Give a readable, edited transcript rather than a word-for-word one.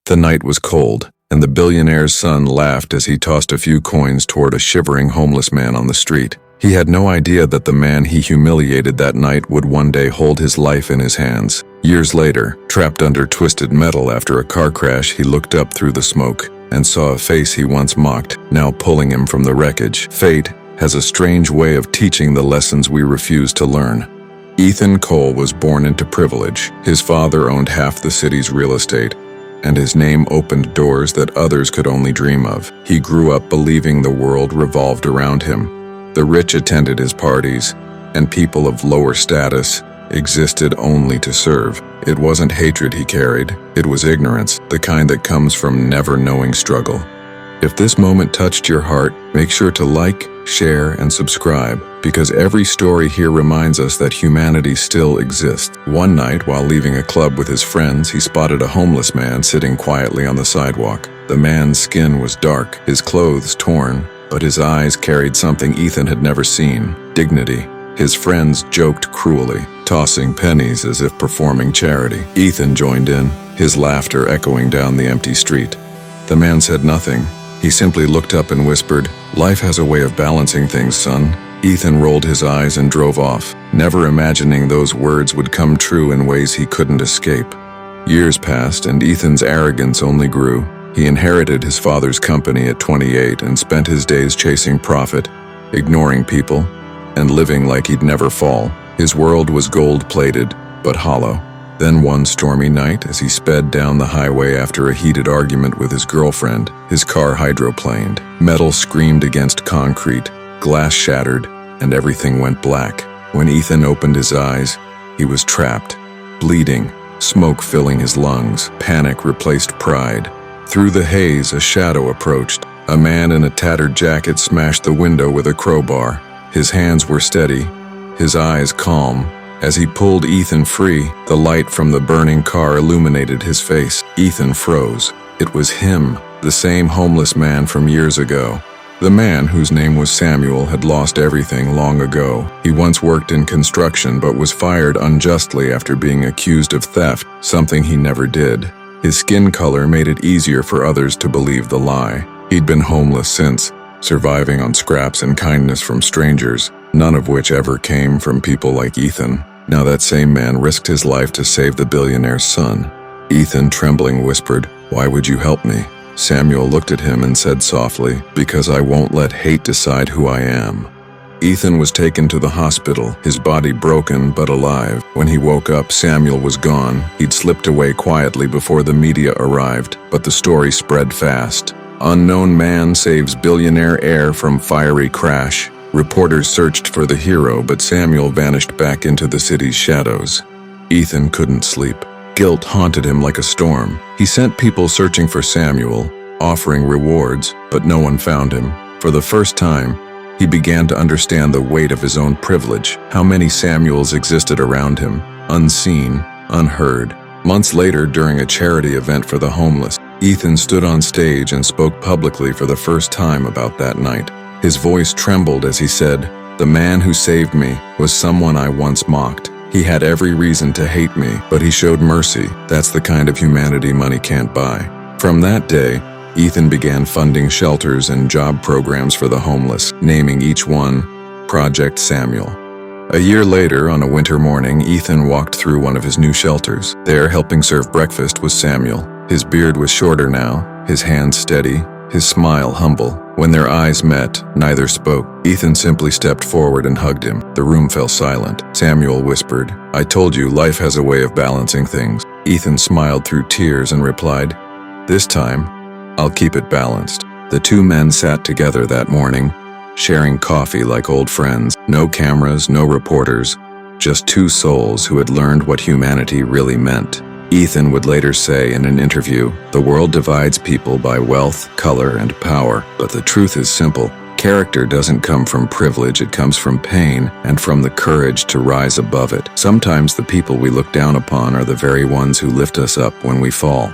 The night was cold, and the billionaire's son laughed as he tossed a few coins toward a shivering homeless man on the street. He had no idea that the man he humiliated that night would one day hold his life in his hands. Years later, trapped under twisted metal after a car crash, he looked up through the smoke and saw a face he once mocked, now pulling him from the wreckage. Fate has a strange way of teaching the lessons we refuse to learn. Ethan Cole was born into privilege. His father owned half the city's real estate, and his name opened doors that others could only dream of. He grew up believing the world revolved around him. The rich attended his parties, and people of lower status existed only to serve. It wasn't hatred he carried, it was ignorance, the kind that comes from never knowing struggle. If this moment touched your heart, make sure to like, share, and subscribe, because every story here reminds us that humanity still exists. One night, while leaving a club with his friends, he spotted a homeless man sitting quietly on the sidewalk. The man's skin was dark, his clothes torn, but his eyes carried something Ethan had never seen: dignity. His friends joked cruelly, tossing pennies as if performing charity. Ethan joined in, his laughter echoing down the empty street. The man said nothing. He simply looked up and whispered, "Life has a way of balancing things, son." Ethan rolled his eyes and drove off, never imagining those words would come true in ways he couldn't escape. Years passed, and Ethan's arrogance only grew. He inherited his father's company at 28 and spent his days chasing profit, ignoring people, and living like he'd never fall. His world was gold-plated, but hollow. Then one stormy night, as he sped down the highway after a heated argument with his girlfriend, his car hydroplaned. Metal screamed against concrete, glass shattered, and everything went black. When Ethan opened his eyes, he was trapped, bleeding, smoke filling his lungs. Panic replaced pride. Through the haze, a shadow approached. A man in a tattered jacket smashed the window with a crowbar. His hands were steady, his eyes calm. As he pulled Ethan free, the light from the burning car illuminated his face. Ethan froze. It was him, the same homeless man from years ago. The man, whose name was Samuel, had lost everything long ago. He once worked in construction but was fired unjustly after being accused of theft, something he never did. His skin color made it easier for others to believe the lie. He'd been homeless since, surviving on scraps and kindness from strangers, none of which ever came from people like Ethan. Now that same man risked his life to save the billionaire's son. Ethan, trembling, whispered, "Why would you help me?" Samuel looked at him and said softly, "Because I won't let hate decide who I am." Ethan was taken to the hospital, his body broken but alive. When he woke up, Samuel was gone. He'd slipped away quietly before the media arrived, but the story spread fast. Unknown man saves billionaire heir from fiery crash. Reporters searched for the hero, but Samuel vanished back into the city's shadows. Ethan couldn't sleep. Guilt haunted him like a storm. He sent people searching for Samuel, offering rewards, but no one found him. For the first time, he began to understand the weight of his own privilege. How many Samuels existed around him, unseen, unheard. Months later, during a charity event for the homeless, Ethan stood on stage and spoke publicly for the first time about that night. His voice trembled as he said, "The man who saved me was someone I once mocked. He had every reason to hate me, but he showed mercy. That's the kind of humanity money can't buy." From that day, Ethan began funding shelters and job programs for the homeless, naming each one Project Samuel. A year later, on a winter morning, Ethan walked through one of his new shelters. There, helping serve breakfast, was Samuel. His beard was shorter now, his hands steady, his smile humble. When their eyes met, neither spoke. Ethan simply stepped forward and hugged him. The room fell silent. Samuel whispered, "I told you, life has a way of balancing things." Ethan smiled through tears and replied, "This time, I'll keep it balanced." The two men sat together that morning, sharing coffee like old friends. No cameras, no reporters, just two souls who had learned what humanity really meant. Ethan would later say in an interview, "The world divides people by wealth, color, and power, but the truth is simple. Character doesn't come from privilege, it comes from pain and from the courage to rise above it. Sometimes the people we look down upon are the very ones who lift us up when we fall."